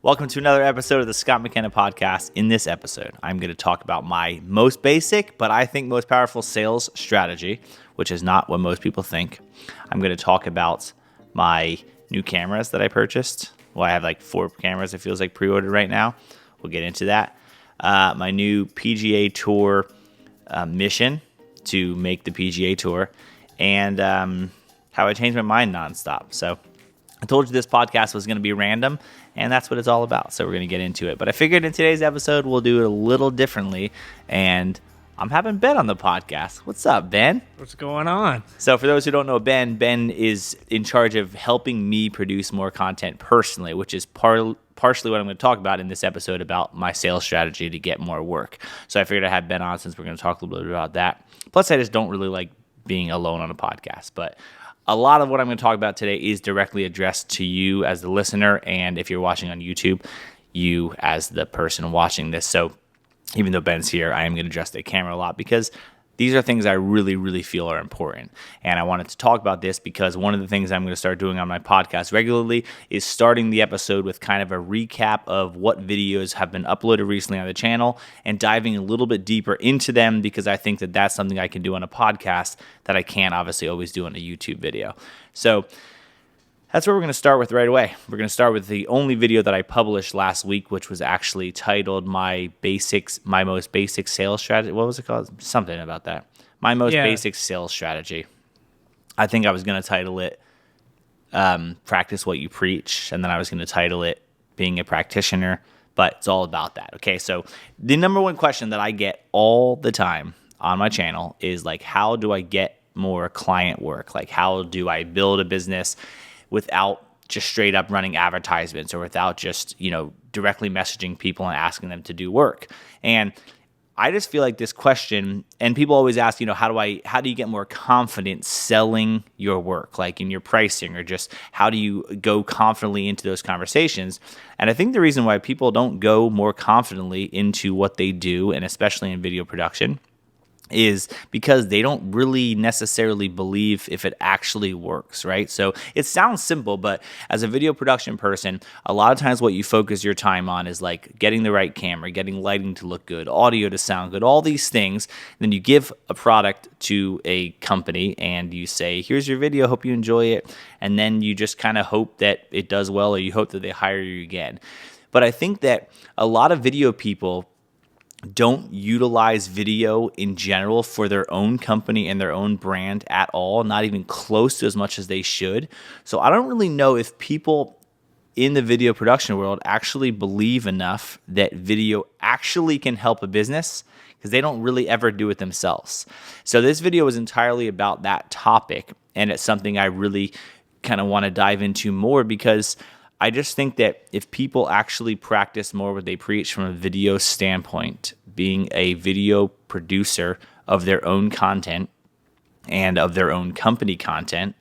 Welcome to another episode of the Scott McKenna Podcast. In this episode, I'm going to talk about my most basic, but I think most powerful sales strategy, which is not what most people think. I'm going to talk about my new cameras that I purchased. Well, I have like 4 cameras, it feels like, pre-ordered right now. We'll get into that. My new PGA Tour mission to make the PGA Tour, and how I changed my mind nonstop. So I told you this podcast was going to be random, and that's what it's all about. So we're going to get into it. But I figured in today's episode, we'll do it a little differently. And I'm having Ben on the podcast. What's up, Ben? What's going on? So for those who don't know Ben is in charge of helping me produce more content personally, which is partially what I'm going to talk about in this episode about my sales strategy to get more work. So I figured I'd have Ben on since we're going to talk a little bit about that. Plus, I just don't really like being alone on a podcast. But a lot of what I'm going to talk about today is directly addressed to you as the listener, and if you're watching on YouTube, you as the person watching this. So even though Ben's here, I am going to adjust the camera a lot because these are things I really, really feel are important. And I wanted to talk about this because one of the things I'm going to start doing on my podcast regularly is starting the episode with kind of a recap of what videos have been uploaded recently on the channel and diving a little bit deeper into them, because I think that that's something I can do on a podcast that I can't obviously always do on a YouTube video. So that's what we're going to start with right away. We're going to start with the only video that I published last week, which was actually titled My Most Basic Sales Strategy. What was it called? Something about that. My Most Basic Sales Strategy. I think I was going to title it Practice What You Preach, and then I was going to title it Being a Practitioner, but it's all about that. Okay, so the number one question that I get all the time on my channel is like, how do I get more client work? Like, how do I build a business without just straight up running advertisements, or without just, directly messaging people and asking them to do work? And I just feel like this question, and people always ask, how do you get more confident selling your work, like in your pricing, or just how do you go confidently into those conversations? And I think the reason why people don't go more confidently into what they do, and especially in video production, is because they don't really necessarily believe if it actually works, right? So it sounds simple, but as a video production person, a lot of times what you focus your time on is like getting the right camera, getting lighting to look good, audio to sound good, all these things. Then you give a product to a company and you say, here's your video, hope you enjoy it. And then you just kind of hope that it does well, or you hope that they hire you again. But I think that a lot of video people don't utilize video in general for their own company and their own brand at all, not even close to as much as they should. So I don't really know if people in the video production world actually believe enough that video actually can help a business, because they don't really ever do it themselves. So this video is entirely about that topic, and it's something I really kind of want to dive into more, because I just think that if people actually practice more what they preach from a video standpoint, being a video producer of their own content and of their own company content,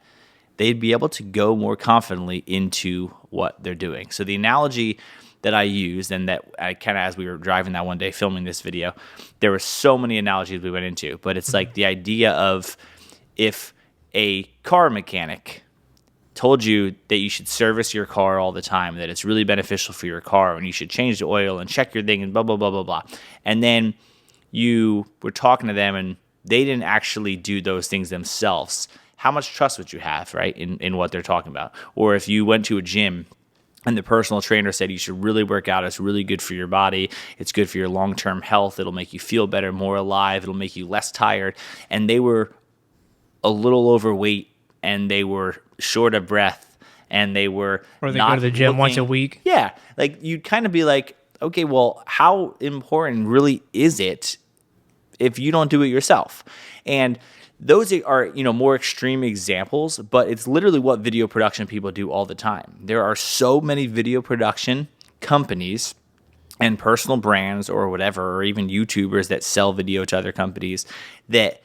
they'd be able to go more confidently into what they're doing. So the analogy that I used, and that I kind of, as we were driving that one day filming this video, there were so many analogies we went into, but it's like the idea of if a car mechanic told you that you should service your car all the time, that it's really beneficial for your car, and you should change the oil and check your thing and blah, blah, blah, blah, blah. And then you were talking to them and they didn't actually do those things themselves. How much trust would you have, right, in what they're talking about? Or if you went to a gym and the personal trainer said you should really work out, it's really good for your body, it's good for your long-term health, it'll make you feel better, more alive, it'll make you less tired, and they were a little overweight, and they were short of breath, and they were or they not go to the gym once a week. Yeah, like you'd kind of be like, okay, well, how important really is it if you don't do it yourself? And those are, more extreme examples, but it's literally what video production people do all the time. There are so many video production companies and personal brands or whatever, or even YouTubers that sell video to other companies that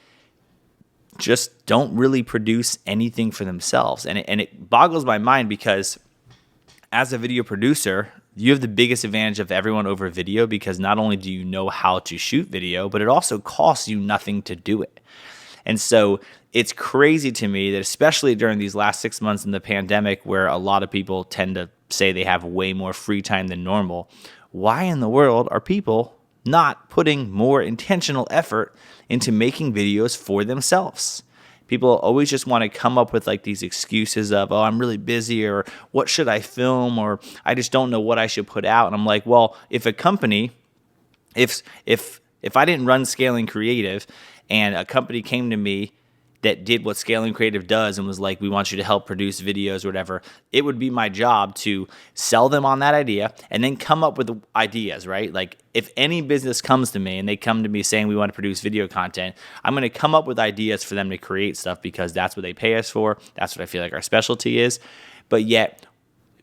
just don't really produce anything for themselves. And it boggles my mind, because as a video producer, you have the biggest advantage of everyone over video, because not only do you know how to shoot video, but it also costs you nothing to do it. And so it's crazy to me that especially during these last 6 months in the pandemic, where a lot of people tend to say they have way more free time than normal, why in the world are people not putting more intentional effort into making videos for themselves? People always just want to come up with like these excuses of, oh, I'm really busy, or what should I film, or I just don't know what I should put out. And I'm like, well, if a company, if I didn't run Scaling Creative and a company came to me that did what Scaling Creative does and was like, we want you to help produce videos or whatever, it would be my job to sell them on that idea and then come up with ideas, right? Like if any business comes to me and they come to me saying we want to produce video content, I'm going to come up with ideas for them to create stuff because that's what they pay us for. That's what I feel like our specialty is. But yet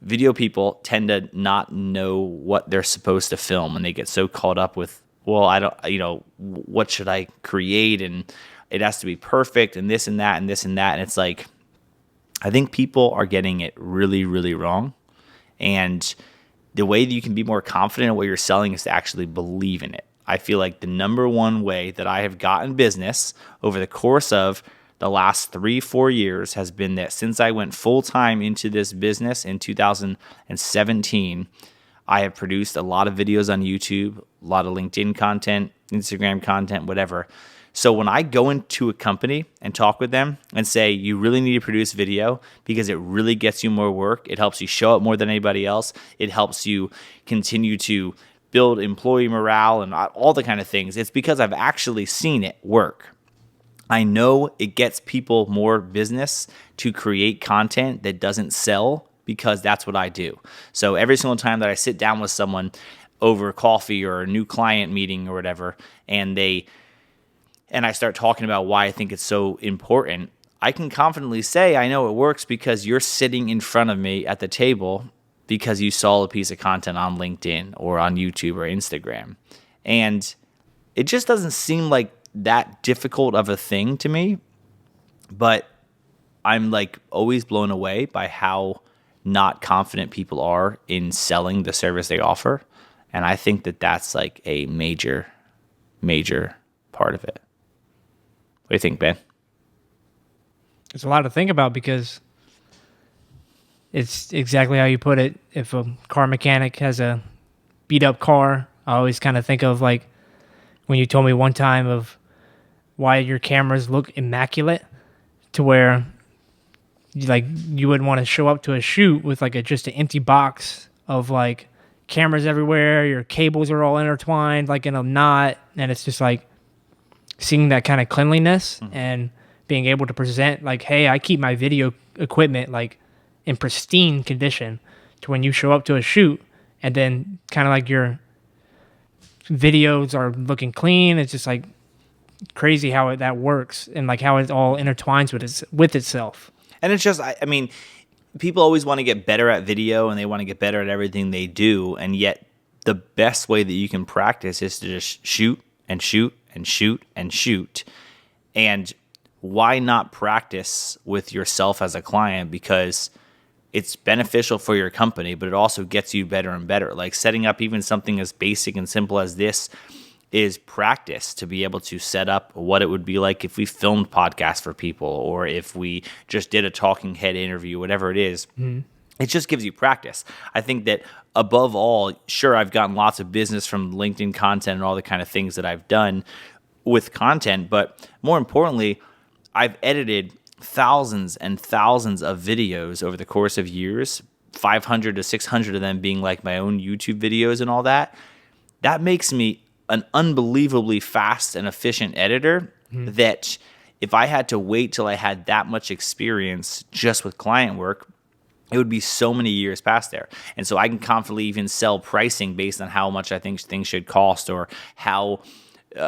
video people tend to not know what they're supposed to film, and they get so caught up with, well, I don't, what should I create? And it has to be perfect and this and that and this and that. And it's like, I think people are getting it really, really wrong. And the way that you can be more confident in what you're selling is to actually believe in it. I feel like the number one way that I have gotten business over the course of the last 3-4 years has been that since I went full time into this business in 2017, I have produced a lot of videos on YouTube, a lot of LinkedIn content, Instagram content, whatever. So when I go into a company and talk with them and say, you really need to produce video because it really gets you more work, it helps you show up more than anybody else, it helps you continue to build employee morale and all the kind of things, it's because I've actually seen it work. I know it gets people more business to create content that doesn't sell because that's what I do. So every single time that I sit down with someone over coffee or a new client meeting or whatever, and I start talking about why I think it's so important, I can confidently say I know it works because you're sitting in front of me at the table because you saw a piece of content on LinkedIn or on YouTube or Instagram. And it just doesn't seem like that difficult of a thing to me, but I'm like always blown away by how not confident people are in selling the service they offer. And I think that that's like a major, major part of it. What do you think, Ben? There's a lot to think about because it's exactly how you put it. If a car mechanic has a beat up car, I always kind of think of like when you told me one time of why your cameras look immaculate, to where you wouldn't want to show up to a shoot with like just an empty box of like cameras everywhere, your cables are all intertwined like in a knot, and it's just like seeing that kind of cleanliness and being able to present like, hey, I keep my video equipment like in pristine condition, to when you show up to a shoot and then kind of like your videos are looking clean. It's just like crazy how that works and like how it all intertwines with itself. And it's just, I mean, people always want to get better at video and they want to get better at everything they do. And yet the best way that you can practice is to just shoot and shoot and shoot and shoot. And why not practice with yourself as a client? Because it's beneficial for your company, but it also gets you better and better. Like setting up even something as basic and simple as this is practice to be able to set up what it would be like if we filmed podcasts for people, or if we just did a talking head interview, whatever it is. It just gives you practice. I think that above all, sure, I've gotten lots of business from LinkedIn content and all the kind of things that I've done with content, but more importantly, I've edited thousands and thousands of videos over the course of years, 500 to 600 of them being like my own YouTube videos and all that. That makes me an unbelievably fast and efficient editor that if I had to wait till I had that much experience just with client work, it would be so many years past there. And so I can confidently even sell pricing based on how much I think things should cost, or how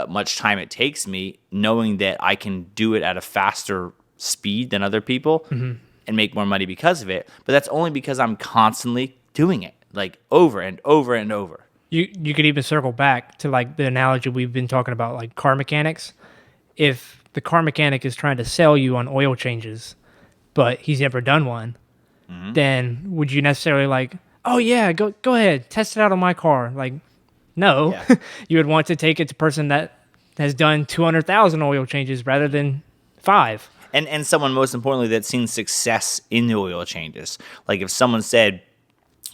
much time it takes me, knowing that I can do it at a faster speed than other people and make more money because of it. But that's only because I'm constantly doing it, like over and over and over. You could even circle back to like the analogy we've been talking about, like car mechanics. If the car mechanic is trying to sell you on oil changes, but he's never done one, then would you necessarily like, oh yeah, go ahead, test it out on my car? Like, no. Yeah. You would want to take it to a person that has done 200,000 oil changes rather than 5. And someone, most importantly, that's seen success in the oil changes. Like if someone said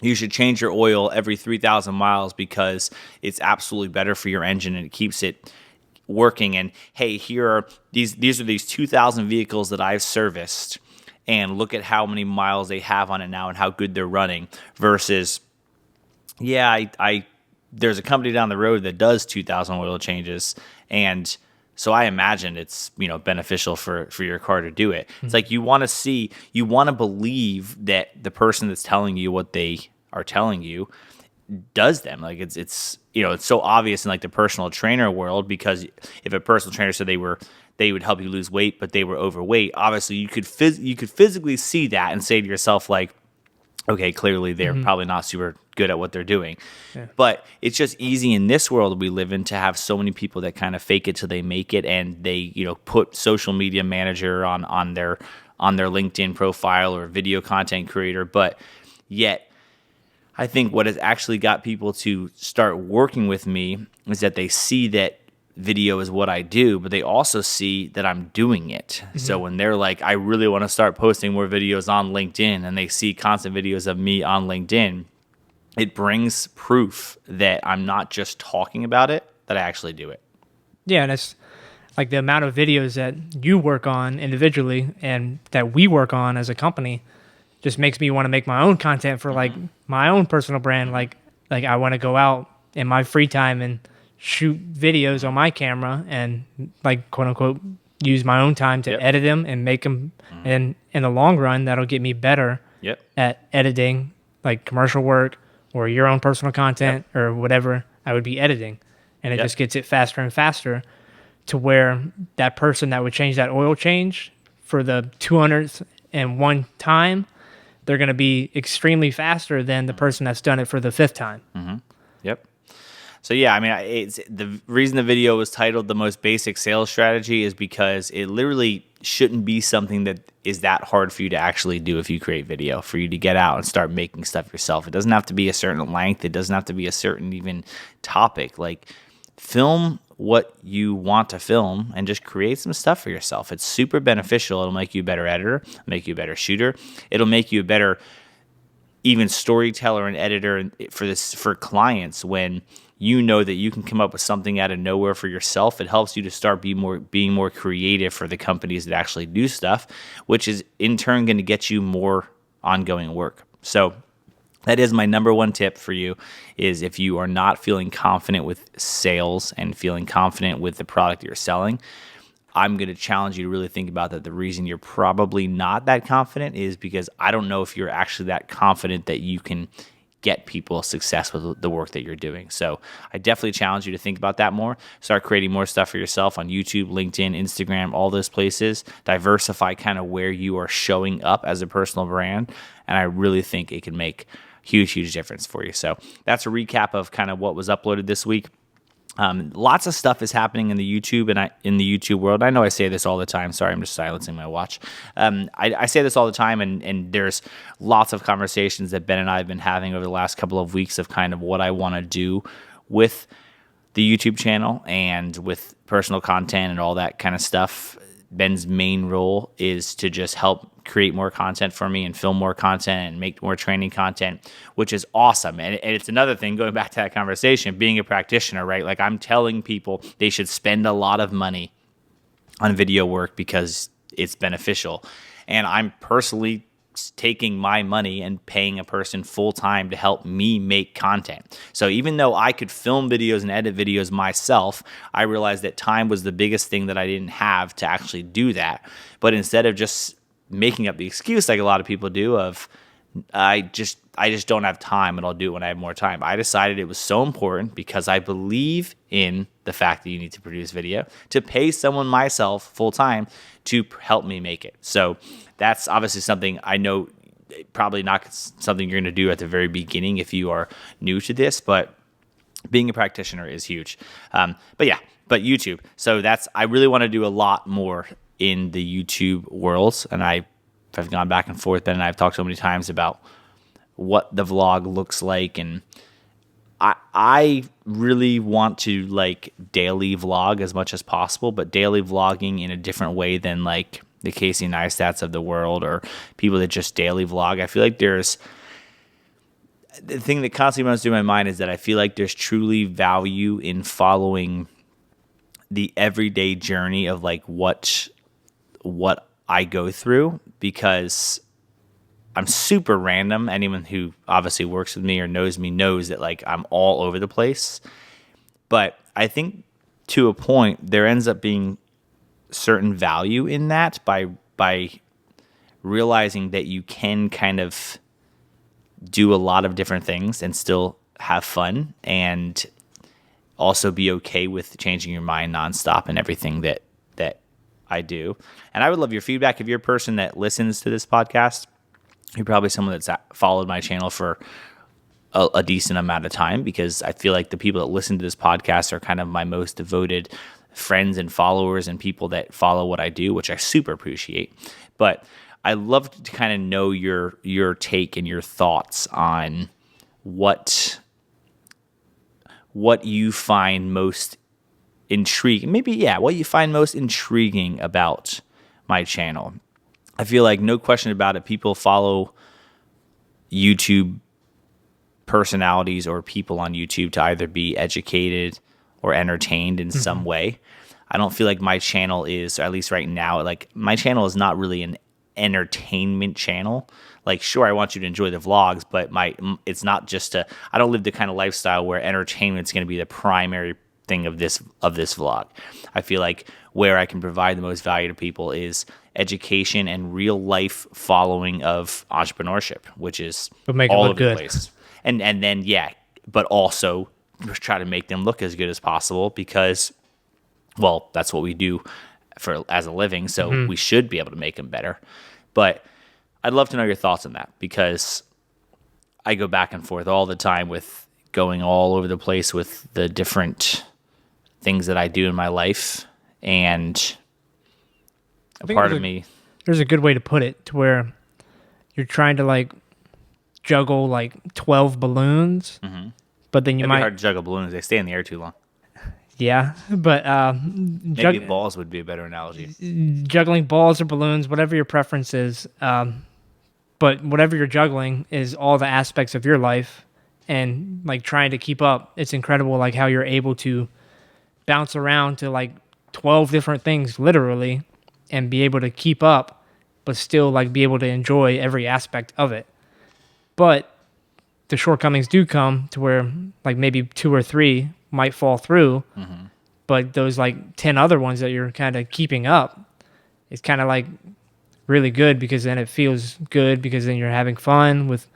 you should change your oil every 3,000 miles because it's absolutely better for your engine and it keeps it working. And hey, here are these 2,000 vehicles that I've serviced, and look at how many miles they have on it now and how good they're running. Versus, yeah, I there's a company down the road that does 2,000 oil changes, and so I imagine it's beneficial for your car to do it. It's like you want to believe that the person that's telling you what they are telling you does them. Like it's so obvious in like the personal trainer world, because if a personal trainer said they would help you lose weight, but they were overweight, obviously you could physically see that and say to yourself like, okay, clearly they're probably not super good at what they're doing. Yeah. But it's just easy in this world we live in to have so many people that kind of fake it till they make it, and they put social media manager on their LinkedIn profile or video content creator. But yet I think what has actually got people to start working with me is that they see that video is what I do, but they also see that I'm doing it. Mm-hmm. So when they're like, I really want to start posting more videos on LinkedIn, and they see constant videos of me on LinkedIn, it brings proof that I'm not just talking about it, that I actually do it. Yeah, and it's like the amount of videos that you work on individually and that we work on as a company just makes me want to make my own content for like my own personal brand. Like I want to go out in my free time and shoot videos on my camera and like quote unquote use my own time to edit them and make them. And in the long run, that'll get me better at editing, like commercial work or your own personal content or whatever I would be editing. And it just gets it faster and faster to where that person that would change that oil change for the 200th and one time, they're going to be extremely faster than the person that's done it for the 5th time. Mm-hmm. Yep. So yeah, I mean, it's the reason the video was titled "The Most Basic Sales Strategy" is because it literally shouldn't be something that is that hard for you to actually do if you create video, for you to get out and start making stuff yourself. It doesn't have to be a certain length. It doesn't have to be a certain even topic. Like, film what you want to film and just create some stuff for yourself. It's super beneficial. It'll make you a better editor, make you a better shooter. It'll make you a better even storyteller and editor for clients. When you know that you can come up with something out of nowhere for yourself, it helps you to start being more creative for the companies that actually do stuff, which is in turn going to get you more ongoing work. So that is my number one tip for you, is if you are not feeling confident with sales and feeling confident with the product you're selling, I'm going to challenge you to really think about that. The reason you're probably not that confident is because I don't know if you're actually that confident that you can get people success with the work that you're doing. So I definitely challenge you to think about that more. Start creating more stuff for yourself on YouTube, LinkedIn, Instagram, all those places. Diversify kind of where you are showing up as a personal brand. And I really think it can make huge difference for you. So that's a recap of kind of what was uploaded this week. Lots of stuff is happening in the YouTube and in the YouTube world. I know I say this all the time. Sorry, I'm just silencing my watch. I say this all the time, and there's lots of conversations that Ben and I have been having over the last couple of weeks of kind of what I want to do with the YouTube channel and with personal content and all that kind of stuff. Ben's main role is to just help create more content for me and film more content and make more training content, which is awesome. And it's another thing, going back to that conversation, being a practitioner, right? Like, I'm telling people they should spend a lot of money on video work because it's beneficial. And I'm personally taking my money and paying a person full time to help me make content. So even though I could film videos and edit videos myself, I realized that time was the biggest thing that I didn't have to actually do that. But instead of just making up the excuse like a lot of people do of I just don't have time and I'll do it when I have more time, I decided it was so important, because I believe in the fact that you need to produce video, to pay someone myself full time to help me make it. So that's obviously something I know probably not something you're going to do at the very beginning if you are new to this, but being a practitioner is huge. But YouTube. So I really want to do a lot more in the YouTube world, and I've gone back and forth. Ben and I have talked so many times about what the vlog looks like and I really want to like daily vlog as much as possible, but daily vlogging in a different way than like the Casey Neistats of the world or people that just daily vlog. I feel like there's the thing that constantly runs through my mind is that I feel like there's truly value in following the everyday journey of like what I go through, because I'm super random. Anyone who obviously works with me or knows me knows that like I'm all over the place. But I think to a point there ends up being certain value in that by realizing that you can kind of do a lot of different things and still have fun and also be okay with changing your mind nonstop and everything that I do. And I would love your feedback. If you're a person that listens to this podcast, you're probably someone that's followed my channel for a decent amount of time, because I feel like the people that listen to this podcast are kind of my most devoted friends and followers and people that follow what I do, which I super appreciate. But I love to kind of know your take and your thoughts on what you find most intriguing. What you find most intriguing about my channel. I feel like no question about it, people follow YouTube personalities or people on YouTube to either be educated or entertained in some way. I don't feel like my channel is, or at least right now, like my channel is not really an entertainment channel. Like, sure, I want you to enjoy the vlogs, but it's not just I don't live the kind of lifestyle where entertainment's going to be the primary thing of this vlog. I feel like where I can provide the most value to people is education and real life following of entrepreneurship, which is all over the place. And then but also try to make them look as good as possible, because, well, that's what we do as a living, so we should be able to make them better. But I'd love to know your thoughts on that, because I go back and forth all the time with going all over the place with the different things that I do in my life, and a part of me. There's a good way to put it, to where you're trying to like juggle like 12 balloons, but then It'd be hard to juggle balloons. They stay in the air too long. Yeah, but maybe balls would be a better analogy. Juggling balls or balloons, whatever your preference is. But whatever you're juggling is all the aspects of your life, and like trying to keep up. It's incredible, like how you're able to bounce around to like 12 different things, literally, and be able to keep up, but still like be able to enjoy every aspect of it. But the shortcomings do come to where like maybe 2 or 3 might fall through, but those like 10 other ones that you're kind of keeping up, it's kind of like really good, because then it feels good, because then you're having fun with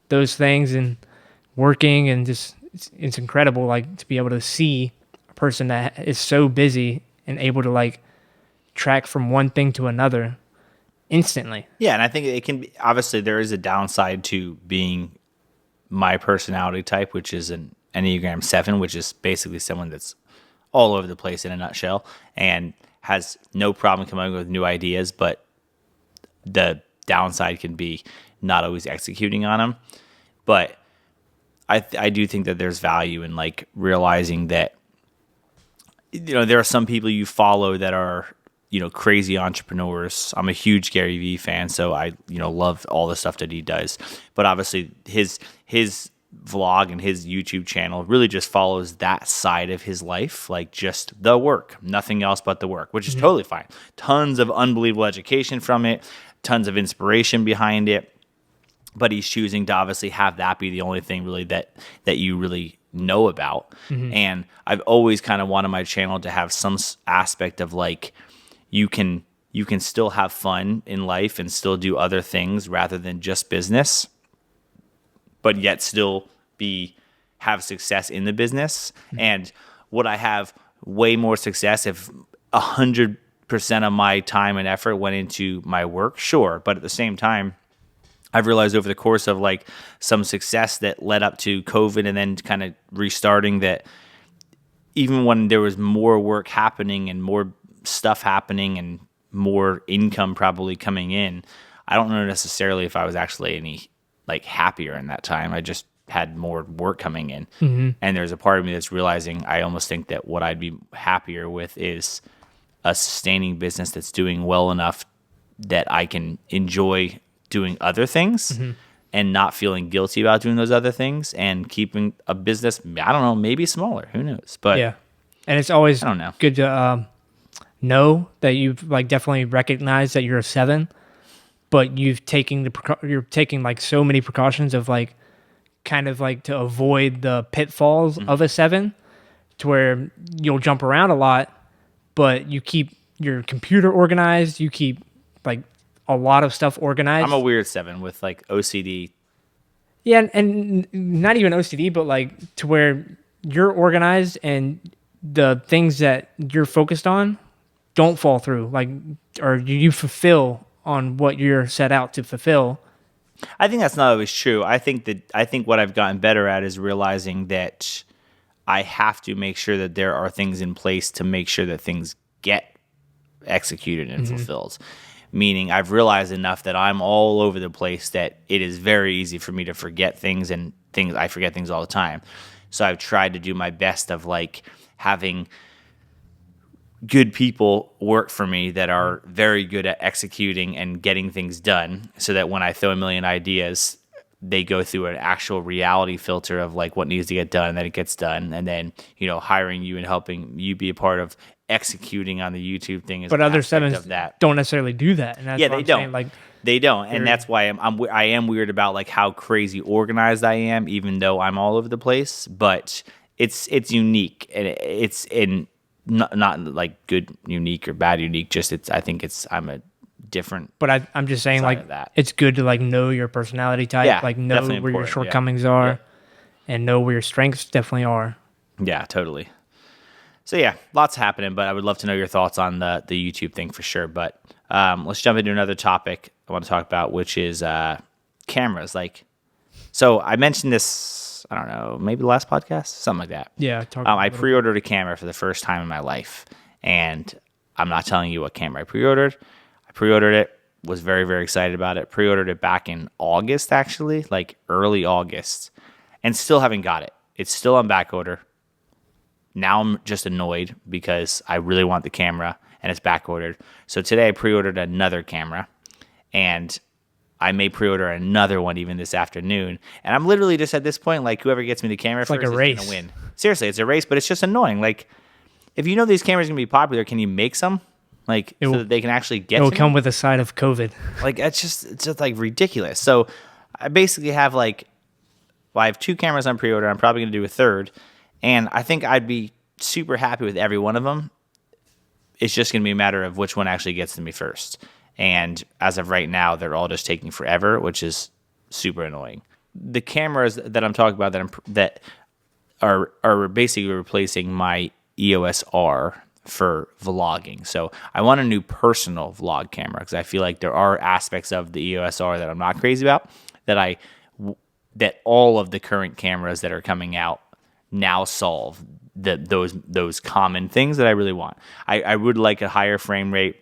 those things and working, and just it's incredible like to be able to see a person that is so busy and able to like track from one thing to another instantly. Yeah, and I think it can be, obviously there is a downside to being my personality type, which is an Enneagram 7, which is basically someone that's all over the place in a nutshell and has no problem coming up with new ideas, but the downside can be not always executing on them. But I do think that there's value in like realizing that, you know, there are some people you follow that are, you know, crazy entrepreneurs. I'm a huge Gary Vee fan, so I, you know, love all the stuff that he does. But obviously his vlog and his YouTube channel really just follows that side of his life, like just the work, nothing else but the work, which is totally fine. Tons of unbelievable education from it, tons of inspiration behind it. But he's choosing to obviously have that be the only thing really that you really know about. And I've always kind of wanted my channel to have some aspect of like, you can still have fun in life and still do other things rather than just business, but yet still have success in the business. And would I have way more success if 100% of my time and effort went into my work? Sure. But at the same time, I've realized over the course of like some success that led up to COVID and then kind of restarting, that even when there was more work happening and more stuff happening and more income probably coming in, I don't know necessarily if I was actually any like happier in that time. I just had more work coming in. And there's a part of me that's realizing I almost think that what I'd be happier with is a sustaining business that's doing well enough that I can enjoy doing other things and not feeling guilty about doing those other things, and keeping a business, I don't know, maybe smaller, who knows? But Yeah. And it's always I don't know. good to know that you've like definitely recognized that you're a 7, but you're taking like so many precautions of like kind of like to avoid the pitfalls of a 7, to where you'll jump around a lot, but you keep your computer organized, you keep like a lot of stuff organized. I'm a weird 7 with like OCD. Yeah, and not even OCD, but like to where you're organized and the things that you're focused on don't fall through, like, or you fulfill on what you're set out to fulfill. I think that's not always true. I think what I've gotten better at is realizing that I have to make sure that there are things in place to make sure that things get executed and fulfilled. Meaning I've realized enough that I'm all over the place that it is very easy for me to forget things, and I forget things all the time. So I've tried to do my best of like having good people work for me that are very good at executing and getting things done, so that when I throw a million ideas, they go through an actual reality filter of like what needs to get done, and then it gets done. And then, hiring you and helping you be a part of executing on the YouTube thing is But an other aspect sevens of that. don't necessarily do that. And that's Yeah, what they I'm don't. saying, like, They don't, and that's why I am weird about like how crazy organized I am, even though I'm all over the place. But it's unique, and it's in not like good unique or bad unique. Just I'm a different. But I'm just saying, side like, of that. it's good to like know your personality type, Yeah, like know definitely where your important, yeah. shortcomings are, Yeah. and know where your strengths definitely are. Yeah, totally. So yeah, lots happening, but I would love to know your thoughts on the YouTube thing for sure. But let's jump into another topic I want to talk about, which is cameras. Like, so I mentioned this, I don't know, maybe the last podcast, something like that. Yeah, I pre-ordered a camera for the first time in my life, and I'm not telling you what camera I pre-ordered. I pre-ordered it, was very, very excited about it. Pre-ordered it back in August, actually, like early August, and still haven't got it. It's still on back order. Now I'm just annoyed because I really want the camera and it's back ordered. So today I pre-ordered another camera, and I may pre-order another one even this afternoon. And I'm literally just at this point, like, whoever gets me the camera It's first like a is race. gonna win. Seriously, it's a race, but it's just annoying. Like, if you know these cameras are gonna be popular, can you make some? Like, so that they can actually get It will to come me? with a side of COVID. Like, it's just like ridiculous. So I basically have I have 2 cameras on pre-order. I'm probably gonna do a third, and I think I'd be super happy with every one of them. It's just gonna be a matter of which one actually gets to me first. And as of right now, they're all just taking forever, which is super annoying. The cameras that I'm talking about that are basically replacing my EOS R for vlogging. So I want a new personal vlog camera, because I feel like there are aspects of the EOS R that I'm not crazy about, that all of the current cameras that are coming out now solve those common things that I really want. I would like a higher frame rate,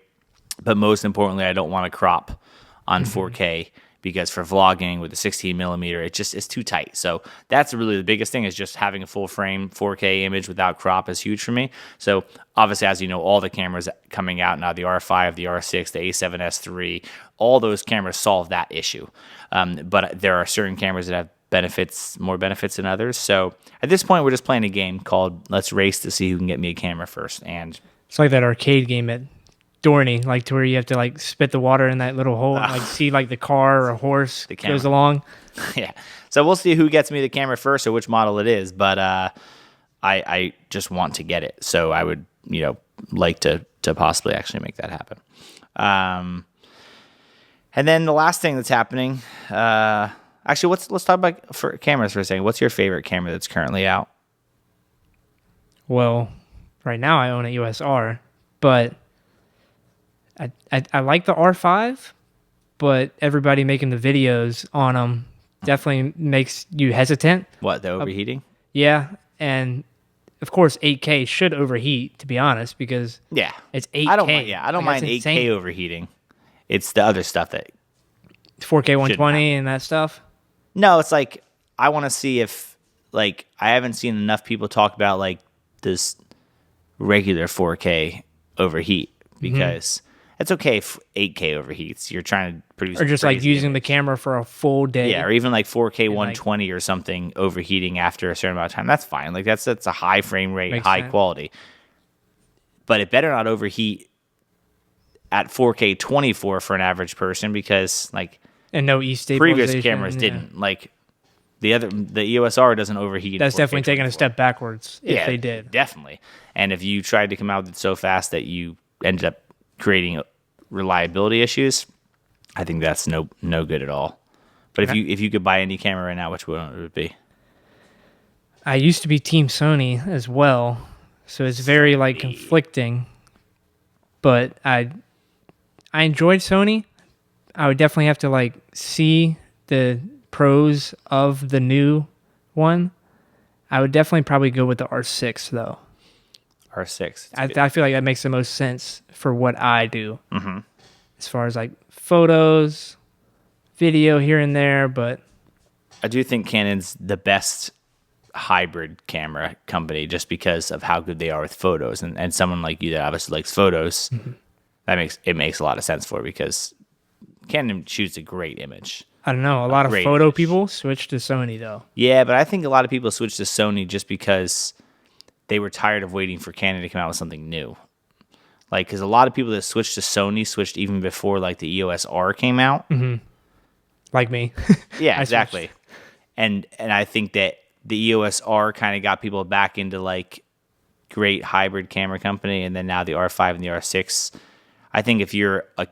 but most importantly, I don't want to crop on 4K, because for vlogging with the 16 millimeter, it's too tight. So that's really the biggest thing, is just having a full frame 4K image without crop is huge for me. So obviously, as you know, all the cameras coming out now, the R5, the R6, the A7S III, all those cameras solve that issue. But there are certain cameras that have more benefits than others. So at this point, we're just playing a game called Let's Race to see who can get me a camera first. And It's like that arcade game at Dorney, like to where you have to like spit the water in that little hole and like see like the car or a horse goes camera. along. yeah, so we'll see who gets me the camera first or which model it is. But I just want to get it, so I would like to possibly actually make that happen. And then the last thing that's happening, actually, let's talk about for cameras for a second. What's your favorite camera that's currently out? Well, right now I own a EOS R, but I like the R5, but everybody making the videos on them definitely makes you hesitant. What, the overheating? Yeah, and of course 8K should overheat, to be honest, because Yeah, it's 8K. I don't mind. Yeah, I don't Like, mind that's 8K insane. overheating. It's the other stuff that 4K 120 happen. and that stuff. No, it's like I want to see if, like, I haven't seen enough people talk about like this regular 4K overheat, because it's okay if 8K overheats. You're trying to produce Or just like crazy using the image. camera for a full day. Yeah, or even like 4K like- 120 or something overheating after a certain amount of time. That's fine. Like that's a high frame rate, Makes high sense. quality. But it better not overheat at 4K 24 for an average person, because like And no e-stabilization. previous cameras yeah. didn't. Like the EOS R doesn't overheat. That's 4K definitely taking a 24. step backwards if Yeah, they did. definitely. And if you tried to come out with it so fast that you ended up creating reliability issues, I think that's no good at all. But if you could buy any camera right now, which one would it be? I used to be Team Sony as well, so it's very like conflicting. But I enjoyed Sony. I would definitely have to like see the pros of the new one. I would definitely probably go with the R6 though. R6. I feel like that makes the most sense for what I do. Mm-hmm. As far as like photos, video here and there, but I do think Canon's the best hybrid camera company just because of how good they are with photos, and someone like you that obviously likes photos, that makes a lot of sense for, because Canon shoots a great image. I don't know. A lot of great photo image. people switch to Sony though. Yeah, but I think a lot of people switched to Sony just because they were tired of waiting for Canon to come out with something new. Like, because a lot of people that switched to Sony switched even before like the EOS R came out. Like me. Yeah, I exactly. And I think that the EOS R kind of got people back into like great hybrid camera company, and then now the R5 and the R6. I think if you're a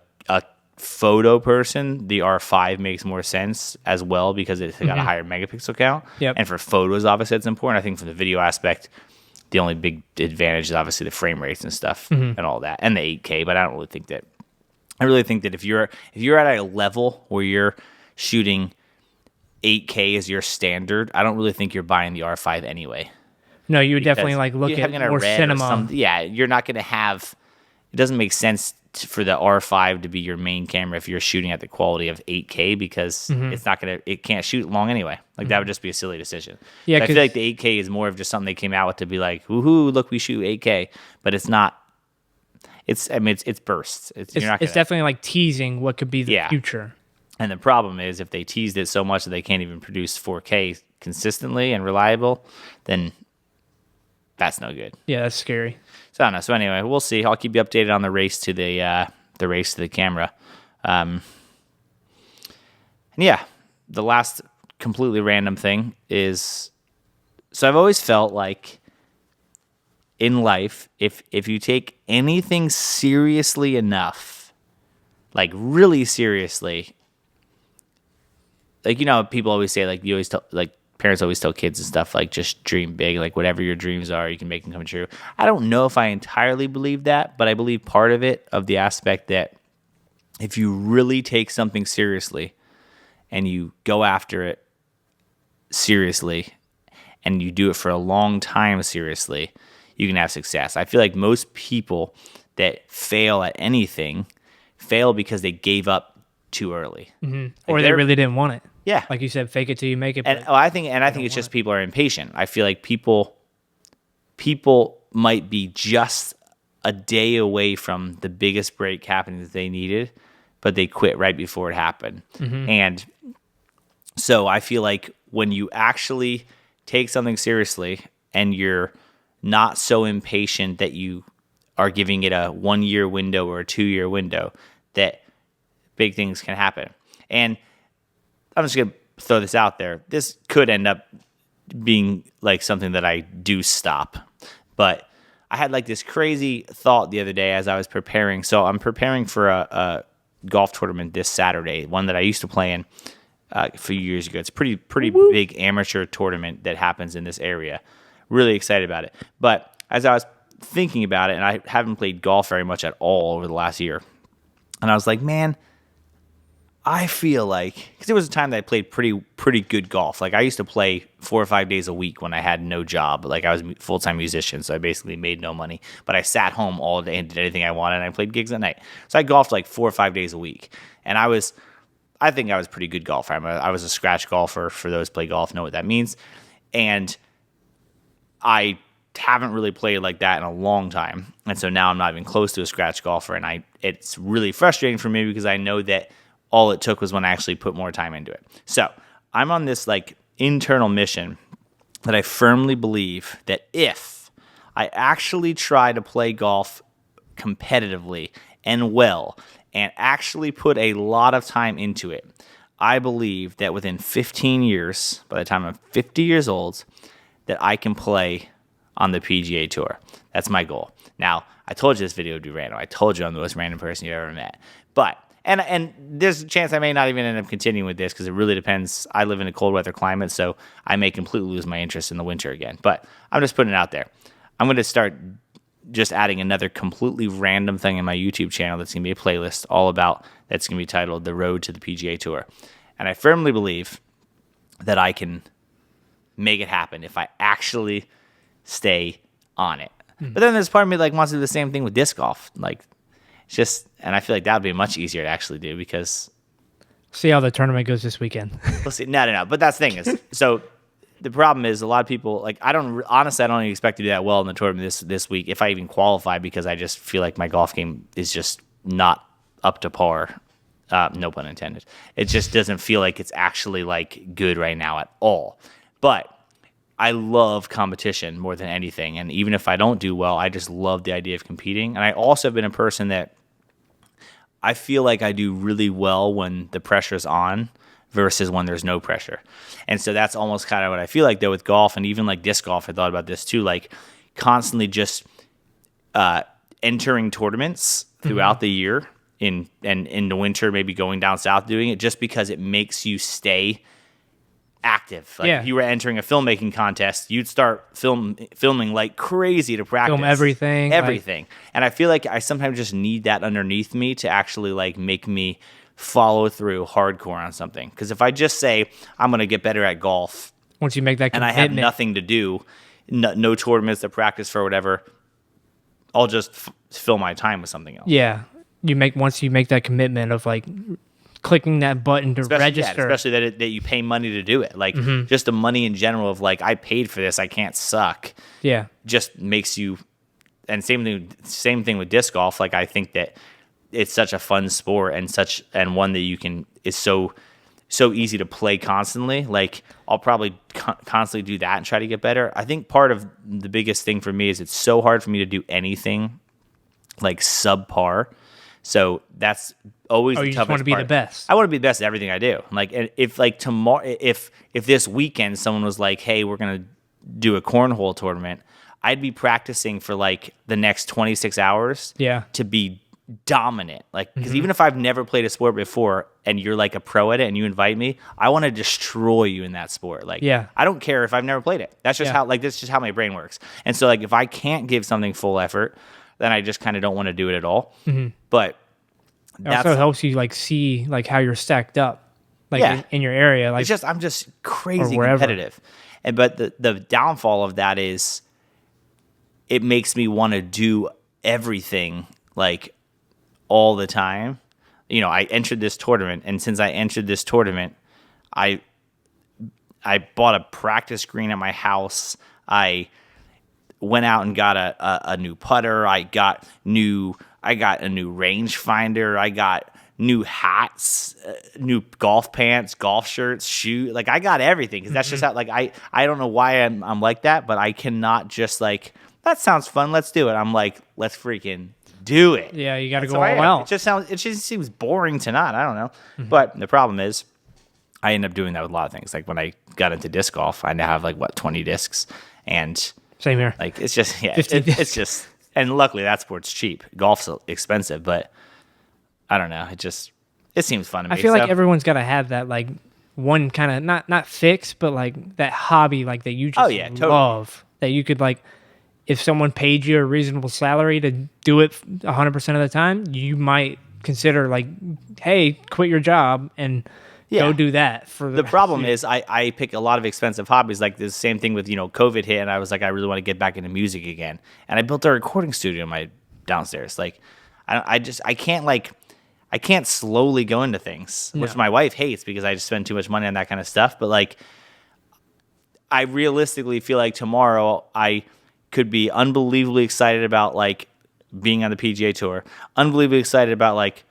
photo person, the R5 makes more sense as well because it's got a higher megapixel count. Yep. And for photos, obviously, it's important. I think from the video aspect, the only big advantage is obviously the frame rates and stuff and all that, and the 8K. But I don't really think that. I really think that if you're at a level where you're shooting 8K as your standard, I don't really think you're buying the R5 anyway. No, you would definitely Because like look you're at having a more red or cinema. something. Yeah, you're not going to have. It doesn't make sense for the R5 to be your main camera if you're shooting at the quality of 8K, because it's not gonna. It can't shoot long anyway. Like that would just be a silly decision. Yeah, So I feel 'cause- like the 8K is more of just something they came out with to be like, woohoo, look, we shoot 8K, but it's not. It's bursts. You're not. It's definitely like teasing what could be the Yeah. future. And the problem is, if they teased it so much that they can't even produce 4K consistently and reliable, then that's no good. Yeah, that's scary. So I don't know. So anyway, we'll see. I'll keep you updated on the race to the camera. And yeah, the last completely random thing is, so I've always felt like in life, if you take anything seriously enough, like really seriously, like, you know, people always say, like, you always tell, like, parents always tell kids and stuff, like, just dream big, like, whatever your dreams are, you can make them come true. I don't know if I entirely believe that, but I believe part of it, of the aspect that if you really take something seriously and you go after it seriously and you do it for a long time seriously, you can have success. I feel like most people that fail at anything fail because they gave up too early. Or they really didn't want it. Yeah. Like you said, fake it till you make it. And but I think it's just people are impatient. I feel like people might be just a day away from the biggest break happening that they needed, but they quit right before it happened. And so I feel like when you actually take something seriously and you're not so impatient that you are giving it a 1 year window or a 2 year window, that big things can happen. And I'm just going to throw this out there. This could end up being like something that I do stop. But I had like this crazy thought the other day as I was preparing. So I'm preparing for a golf tournament this Saturday, one that I used to play in a few years ago. It's a pretty big amateur tournament that happens in this area. Really excited about it. But as I was thinking about it, and I haven't played golf very much at all over the last year, and I was like, man, I feel like, because there was a time that I played pretty good golf. Like I used to play 4 or 5 days a week when I had no job. Like I was a full-time musician, so I basically made no money. But I sat home all day and did anything I wanted, and I played gigs at night. So I golfed like 4 or 5 days a week. And I I think I was a pretty good golfer. I was a scratch golfer. For those who play golf, know what that means. And I haven't really played like that in a long time. And so now I'm not even close to a scratch golfer. And it's really frustrating for me because I know that all it took was when I actually put more time into it. So I'm on this like internal mission that I firmly believe that if I actually try to play golf competitively and well and actually put a lot of time into it, I believe that within 15 years, by the time I'm 50 years old, that I can play on the PGA Tour. That's my goal. Now, I told you this video would be random. I told you I'm the most random person you've ever met. But, and there's a chance I may not even end up continuing with this because it really depends. I live in a cold weather climate, so I may completely lose my interest in the winter again. But I'm just putting it out there. I'm going to start just adding another completely random thing in my YouTube channel that's going to be a playlist all about, that's going to be titled The Road to the PGA Tour. And I firmly believe that I can make it happen if I actually stay on it. But then there's part of me like wants to do the same thing with disc golf. Like, it's just, and I feel like that would be much easier to actually do because See how the tournament goes this weekend. we'll see. No. But that's the thing is, so the problem is a lot of people like I don't even expect to do that well in the tournament this week if I even qualify because I just feel like my golf game is just not up to par. No pun intended. It just doesn't feel like it's actually like good right now at all. But I love competition more than anything. And even if I don't do well, I just love the idea of competing. And I also have been a person that I feel like I do really well when the pressure's on versus when there's no pressure. And so that's almost kind of what I feel like though with golf and even like disc golf. I thought about this too, like constantly just entering tournaments throughout the year in the winter, maybe going down south doing it just because it makes you stay active. Like if you were entering a filmmaking contest, you'd start filming like crazy to practice. Film everything. And I feel like I sometimes just need that underneath me to actually like make me follow through hardcore on something. Because if I just say I'm going to get better at golf, once you make that commitment, and I have nothing to do, no tournaments to practice for, whatever, I'll just fill my time with something else. Yeah, once you make that commitment of like clicking that button to register, especially that you pay money to do it, like just the money in general of like I paid for this, I can't suck. Yeah, just makes you. And same thing with disc golf. Like I think that it's such a fun sport and one that you can is so easy to play constantly. Like I'll probably constantly do that and try to get better. I think part of the biggest thing for me is it's so hard for me to do anything like subpar. So that's always the toughest part. You just want to be the best. I want to be the best at everything I do. Like if like tomorrow, if this weekend someone was like, "Hey, we're gonna do a cornhole tournament," I'd be practicing for like the next 26 hours. Yeah. To be dominant. Like because even if I've never played a sport before and you're like a pro at it and you invite me, I want to destroy you in that sport. Like I don't care if I've never played it. That's just that's just how my brain works. And so like if I can't give something full effort, then I just kind of don't want to do it at all. But it also helps you like see like how you're stacked up, like in your area. Like I'm just crazy competitive. But the downfall of that is it makes me want to do everything like all the time. You know, I entered this tournament, and since I entered this tournament, I bought a practice green at my house. I went out and got a new putter. I got a new rangefinder. I got new hats, new golf pants, golf shirts, shoes. Like I got everything because that's just how. Like I don't know why I'm like that, but I cannot just like that sounds fun. Let's do it. I'm like, let's freaking do it. Yeah, you got to go all out. It just seems boring to not. I don't know. But the problem is, I end up doing that with a lot of things. Like when I got into disc golf, I now have like 20 discs, and same here. Like it's just it's just, and luckily that sport's cheap. Golf's expensive, but I don't know. It seems fun to me. I feel like everyone's got to have that like one kind of not fix, but like that hobby like that you just love that you could like. If someone paid you a reasonable salary to do it 100% of the time, you might consider like, hey, quit your job and go do that. The problem is I pick a lot of expensive hobbies. Like the same thing with, COVID hit, and I was like, I really want to get back into music again. And I built a recording studio in my downstairs. Like I I can't slowly go into things, which No. my wife hates because I just spend too much money on that kind of stuff. But like, I realistically feel like tomorrow I could be unbelievably excited about like being on the PGA Tour, unbelievably excited about like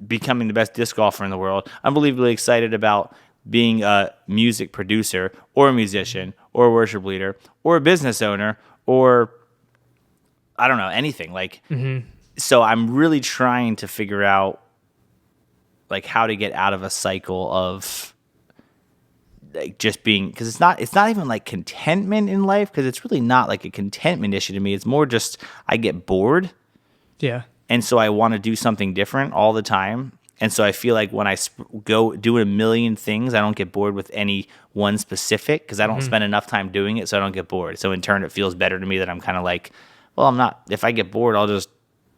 becoming the best disc golfer in the world, unbelievably excited about being a music producer or a musician or a worship leader or a business owner or I don't know, anything. Like, so I'm really trying to figure out like how to get out of a cycle of like just being, because it's not even like contentment in life, because it's really not like a contentment issue to me. It's more just I get bored, Yeah. and so I want to do something different all the time. And so I feel like when I go do a million things, I don't get bored with any one specific, because I don't spend enough time doing it, so I don't get bored. So in turn, it feels better to me that I'm kind of like, well, I'm not. If I get bored, I'll just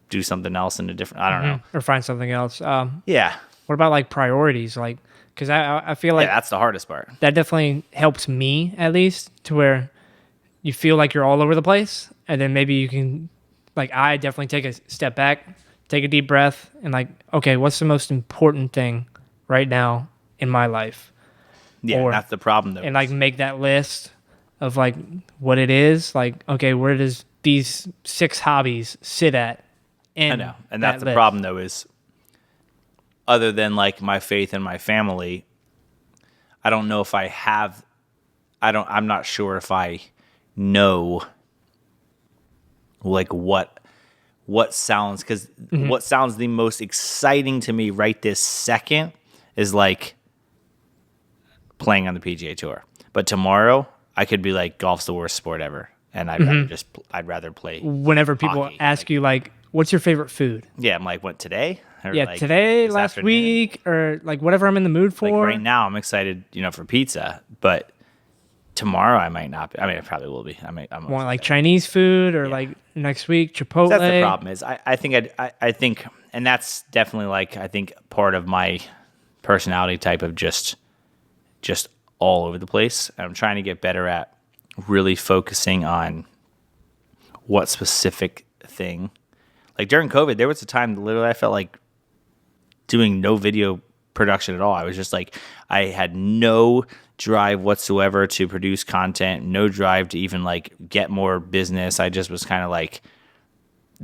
do something else in a different. I don't know. Or find something else. Yeah, What about like priorities? Like, because I feel like yeah, that's the hardest part. that definitely helps me at least to where you feel like you're all over the place, and then maybe you can, like, I definitely take a step back, take a deep breath, and like, okay, what's the most important thing right now in my life? Yeah, Or- that's the problem though. And like make that list of like what it is. Like, okay, where does these 6 hobbies sit at? I know, and that's the problem though is, other than like my faith and my family, I don't know if I have. I'm not sure if I know like what sounds, because what sounds the most exciting to me right this second is like playing on the PGA Tour. But tomorrow I could be like, golf's the worst sport ever, and I'd rather play. Whenever people hockey, ask you like, what's your favorite food? Yeah, I'm like, what, today? Or Yeah, like today, this last afternoon? week, or like whatever I'm in the mood for. Like right now, I'm excited, for pizza, but tomorrow I might not be. I mean, I probably will be. I'm Want like Chinese food, or like next week Chipotle. That's the problem is I think, and that's definitely like, I think part of my personality type of just all over the place. And I'm trying to get better at really focusing on what specific thing. Like during COVID, there was a time literally I felt like doing no video production at all. I was just like, I had no drive whatsoever to produce content, no drive to even like get more business. I just was kind of like,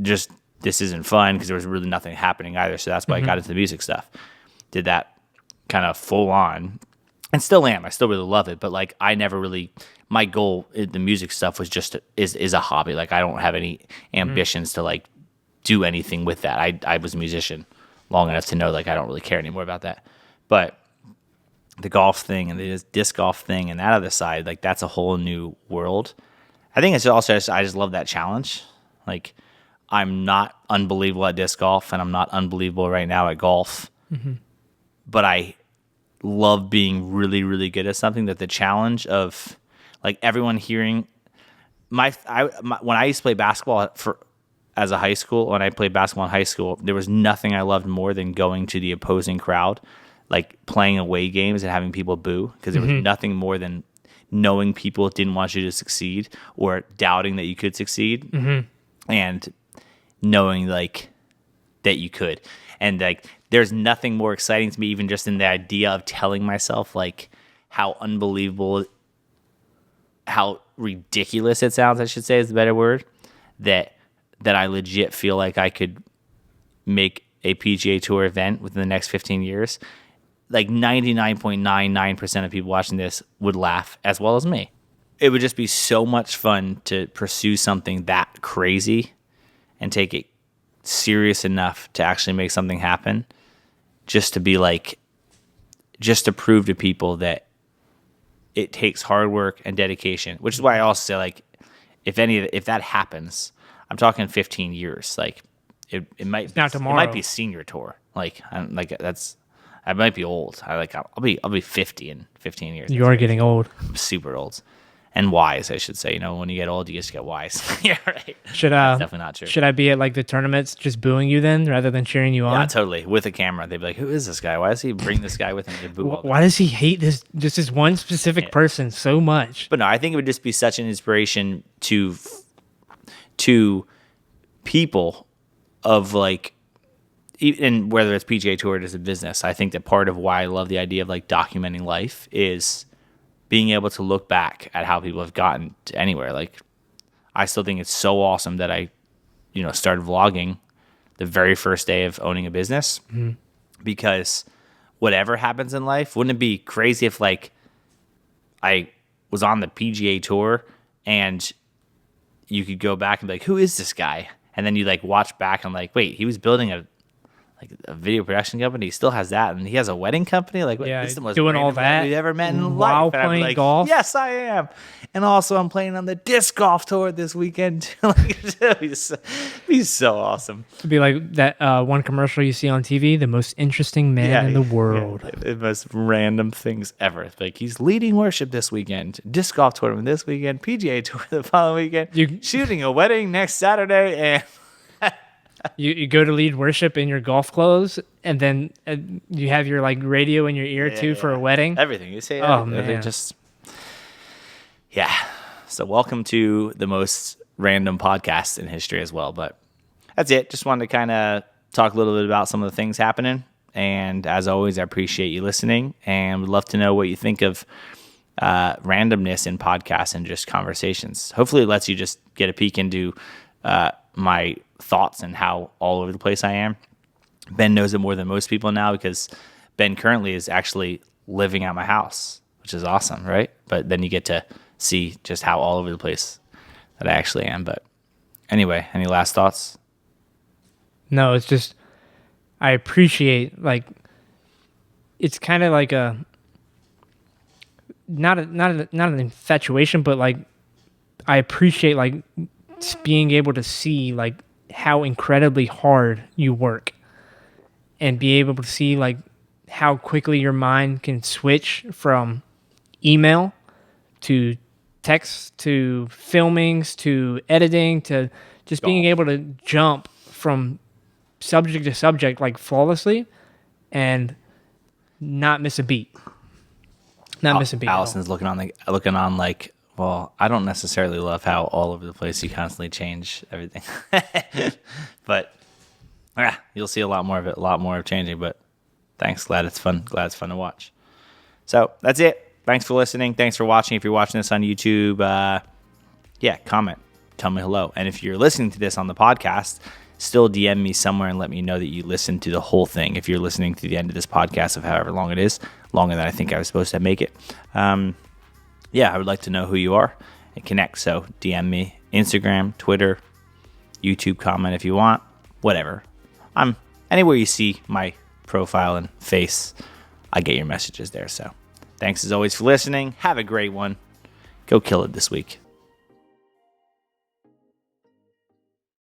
just, this isn't fun, because there was really nothing happening either. So that's why I got into the music stuff. Did that kind of full on, and still am. I still really love it, but like I never really, my goal in the music stuff was just is a hobby. Like I don't have any ambitions to like do anything with that. I was a musician long enough to know like I don't really care anymore about that. But the golf thing and the disc golf thing and that other side, like that's a whole new world. I think it's also I just love that challenge. Like I'm not unbelievable at disc golf, and I'm not unbelievable right now at golf, but I love being really, really good at something. That the challenge of like everyone hearing when I used to play basketball as a high school, when I played basketball in high school, there was nothing I loved more than going to the opposing crowd, like playing away games and having people boo, because there was nothing more than knowing people didn't want you to succeed or doubting that you could succeed, and knowing like that you could. And like there's nothing more exciting to me, even just in the idea of telling myself like how unbelievable, how ridiculous it sounds, I should say is the better word, that I legit feel like I could make a PGA Tour event within the next 15 years. Like 99.99% of people watching this would laugh as well as me. It would just be so much fun to pursue something that crazy and take it serious enough to actually make something happen, just to be like, just to prove to people that it takes hard work and dedication, which is why I also say like, if that happens, I'm talking 15 years. Like it might not tomorrow. It might be a senior tour. Like I might be old. I'll be 50 in 15 years. You are getting old. I'm super old. And wise, I should say. When you get old, you just get wise. Yeah, right. That's definitely not true. Should I be at like the tournaments just booing you then, rather than cheering you on? Yeah, totally. With a camera, they'd be like, "Who is this guy? Why does he bring this guy with him to boo?" all the Why does he hate this one specific person so much? But no, I think it would just be such an inspiration to people of like, and whether it's PGA Tour or just a business, I think that part of why I love the idea of like documenting life is being able to look back at how people have gotten to anywhere. Like, I still think it's so awesome that I, started vlogging the very first day of owning a business, because whatever happens in life, wouldn't it be crazy if like I was on the PGA Tour and you could go back and be like, who is this guy? And then you like watch back and like, wait, he was building a video production company. He still has that, and he has a wedding company. Like, Yeah, this is the most doing all random guy that we've ever met in while life. And I'd be playing like, golf? Yes, I am. And also, I'm playing on the disc golf tour this weekend. Like, it'd be so awesome. It'd be like that one commercial you see on TV, the most interesting man in the world. Yeah, the most random things ever. It's like, he's leading worship this weekend, disc golf tournament this weekend, PGA Tour the following weekend, shooting a wedding next Saturday, and You go to lead worship in your golf clothes, and then you have your like radio in your ear too for a wedding. Everything you say. Oh, everything, man. So welcome to the most random podcast in history as well. But that's it. Just wanted to kind of talk a little bit about some of the things happening. And as always, I appreciate you listening, and would love to know what you think of randomness in podcasts and just conversations. Hopefully it lets you just get a peek into my thoughts and how all over the place I am. Ben knows it more than most people now, because Ben currently is actually living at my house, which is awesome, right? But then you get to see just how all over the place that I actually am. But anyway, any last thoughts? No, it's just I appreciate, like, it's kind of like a not an infatuation, but like I appreciate like being able to see like how incredibly hard you work, and be able to see like how quickly your mind can switch from email to text to filmings to editing to just being able to jump from subject to subject like flawlessly and not miss a beat. Miss a beat. Allison's looking on like, well, I don't necessarily love how all over the place you constantly change everything. But you'll see a lot more of changing. But thanks. Glad it's fun to watch. So that's it. Thanks for listening. Thanks for watching. If you're watching this on YouTube, comment. Tell me hello. And if you're listening to this on the podcast, still DM me somewhere and let me know that you listened to the whole thing. If you're listening to the end of this podcast of however long it is, longer than I think I was supposed to make it. I would like to know who you are and connect. So DM me, Instagram, Twitter, YouTube, comment if you want, whatever. I'm anywhere you see my profile and face, I get your messages there. So thanks as always for listening. Have a great one. Go kill it this week.